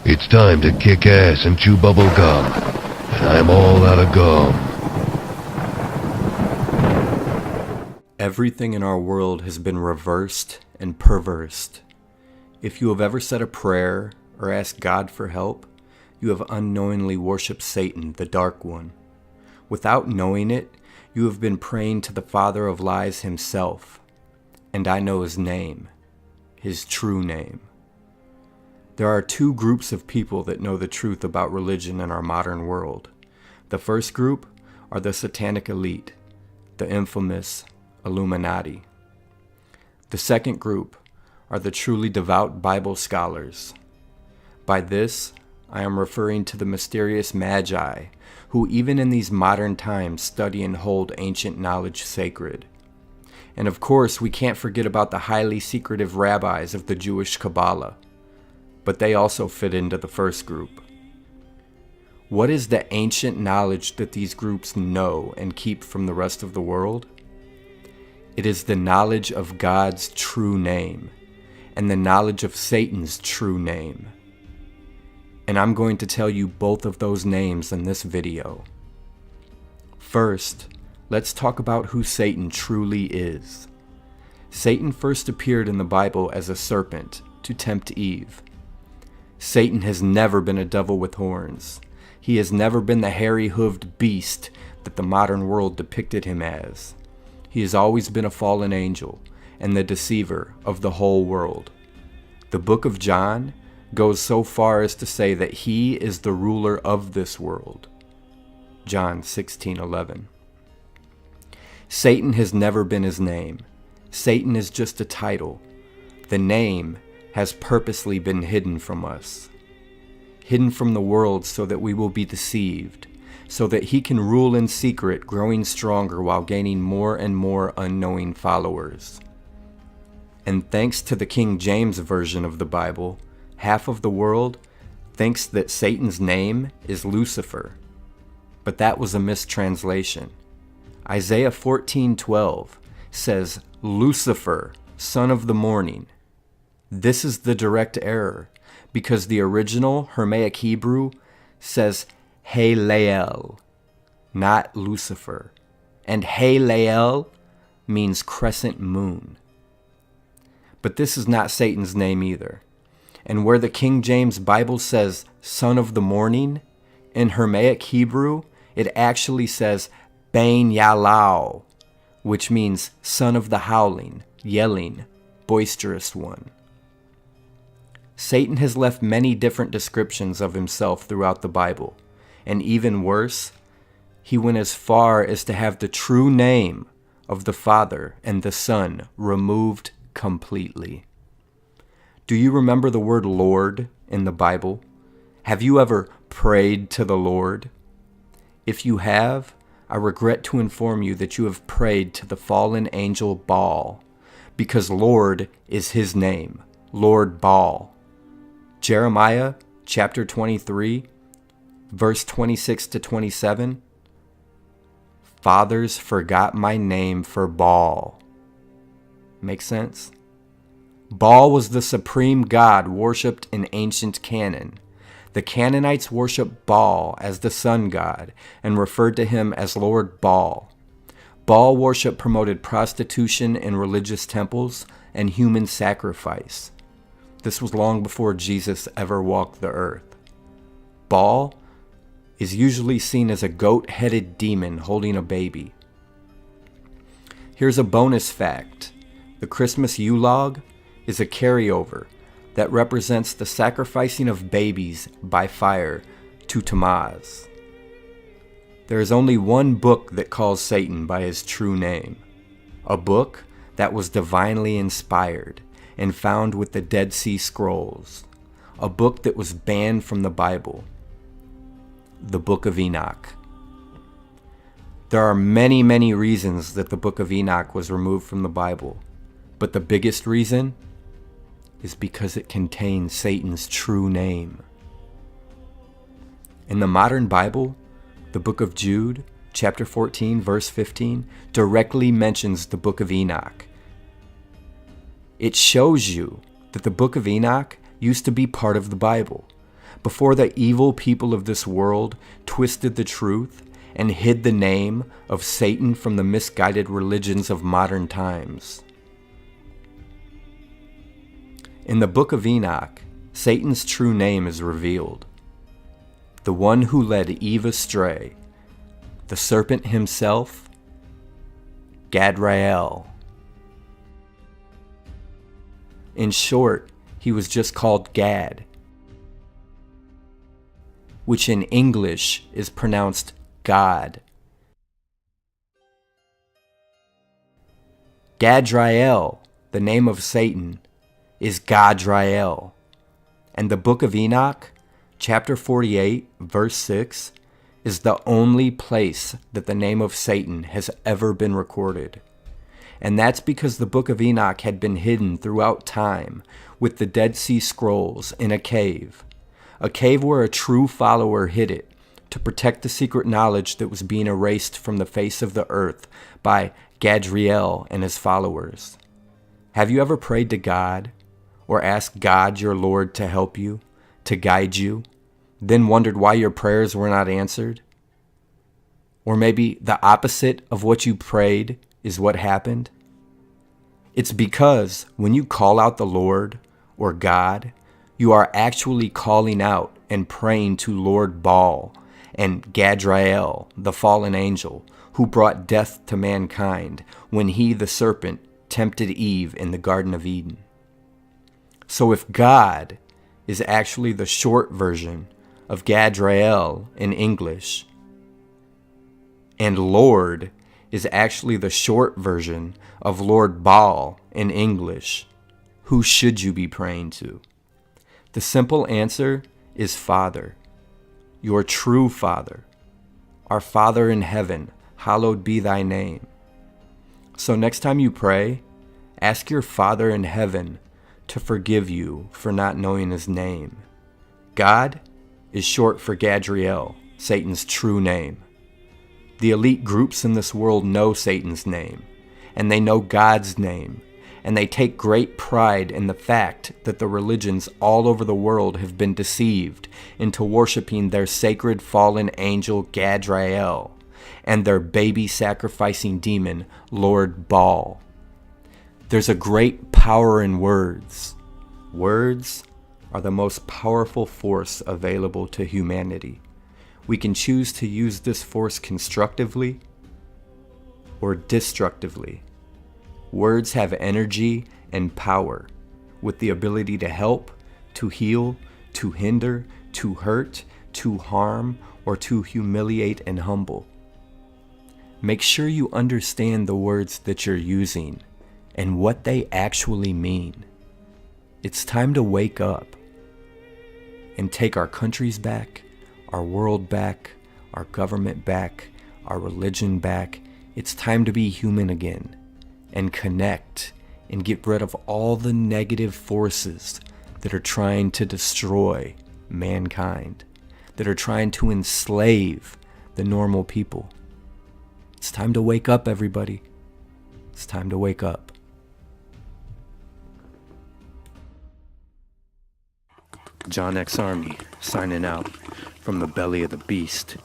It's time to kick ass and chew bubble gum. And I'm all out of gum. Everything in our world has been reversed and perversed. If you have ever said a prayer or asked God for help, you have unknowingly worshipped Satan, the Dark One. Without knowing it, you have been praying to the father of lies himself. And I know his name, his true name. There are two groups of people that know the truth about religion in our modern world. The first group are the satanic elite, the infamous Illuminati. The second group are the truly devout Bible scholars. By this, I am referring to the mysterious magi, who even in these modern times study and hold ancient knowledge sacred. And of course, we can't forget about the highly secretive rabbis of the Jewish Kabbalah, but they also fit into the first group. What is the ancient knowledge that these groups know and keep from the rest of the world? It is the knowledge of God's true name and the knowledge of Satan's true name. And I'm going to tell you both of those names in this video. First, let's talk about who Satan truly is. Satan first appeared in the Bible as a serpent to tempt Eve. Satan has never been a devil with horns. He has never been the hairy-hooved beast that the modern world depicted him as. He has always been a fallen angel and the deceiver of the whole world. The book of John goes so far as to say that he is the ruler of this world. John 16:11. Satan has never been his name. Satan is just a title. The name has purposely been hidden from us. Hidden from the world so that we will be deceived, so that he can rule in secret, growing stronger while gaining more and more unknowing followers. And thanks to the King James Version of the Bible, half of the world thinks that Satan's name is Lucifer. But that was a mistranslation. Isaiah 14:12 says, Lucifer, son of the morning. This is the direct error, because the original Hermaic Hebrew says Hey-Lael, not Lucifer. And Hey-Lael means crescent moon. But this is not Satan's name either. And where the King James Bible says son of the morning, in Hermaic Hebrew, it actually says Bain Yalao, which means son of the howling, yelling, boisterous one. Satan has left many different descriptions of himself throughout the Bible, and even worse, he went as far as to have the true name of the Father and the Son removed completely. Do you remember the word Lord in the Bible? Have you ever prayed to the Lord? If you have, I regret to inform you that you have prayed to the fallen angel Baal, because Lord is his name, Lord Baal. Jeremiah chapter 23, verse 26 to 27. Fathers forgot my name for Baal. Make sense? Baal was the supreme god worshipped in ancient canon. The Canaanites worshiped Baal as the sun god and referred to him as Lord Baal. Baal worship promoted prostitution in religious temples and human sacrifice. This was long before Jesus ever walked the earth. Baal is usually seen as a goat-headed demon holding a baby. Here's a bonus fact. The Christmas Yule log is a carryover that represents the sacrificing of babies by fire to Tammuz. There is only one book that calls Satan by his true name, a book that was divinely inspired and found with the Dead Sea Scrolls, a book that was banned from the Bible, the Book of Enoch. There are many, many reasons that the Book of Enoch was removed from the Bible, but the biggest reason is because it contains Satan's true name. In the modern Bible, the book of Jude, chapter 14, verse 15, directly mentions the book of Enoch. It shows you that the book of Enoch used to be part of the Bible, before the evil people of this world twisted the truth and hid the name of Satan from the misguided religions of modern times. In the book of Enoch, Satan's true name is revealed. The one who led Eve astray, the serpent himself, Gadrael. In short, he was just called Gad, which in English is pronounced God. Gadrael, the name of Satan, is Gadrael. And the book of Enoch, chapter 48, verse 6, is the only place that the name of Satan has ever been recorded. And that's because the book of Enoch had been hidden throughout time with the Dead Sea Scrolls in a cave where a true follower hid it to protect the secret knowledge that was being erased from the face of the earth by Gadriel and his followers. Have you ever prayed to God or asked God, your Lord, to help you, to guide you, then wondered why your prayers were not answered? Or maybe the opposite of what you prayed is what happened? It's because when you call out the Lord or God, you are actually calling out and praying to Lord Baal and Gadrael, the fallen angel, who brought death to mankind when he, the serpent, tempted Eve in the Garden of Eden. So if God is actually the short version of Gadrael in English, and Lord is actually the short version of Lord Baal in English, who should you be praying to? The simple answer is Father, your true Father. Our Father in heaven, hallowed be thy name. So next time you pray, ask your Father in heaven to forgive you for not knowing his name. God is short for Gadriel, Satan's true name. The elite groups in this world know Satan's name, and they know God's name, and they take great pride in the fact that the religions all over the world have been deceived into worshiping their sacred fallen angel Gadrael and their baby-sacrificing demon, Lord Baal. There's a great power in words. Words are the most powerful force available to humanity. We can choose to use this force constructively or destructively. Words have energy and power, with the ability to help, to heal, to hinder, to hurt, to harm, or to humiliate and humble. Make sure you understand the words that you're using and what they actually mean. It's time to wake up and take our countries back, our world back, our government back, our religion back. It's time to be human again and connect and get rid of all the negative forces that are trying to destroy mankind, that are trying to enslave the normal people. It's time to wake up, everybody. It's time to wake up. John X Army signing out from the belly of the beast.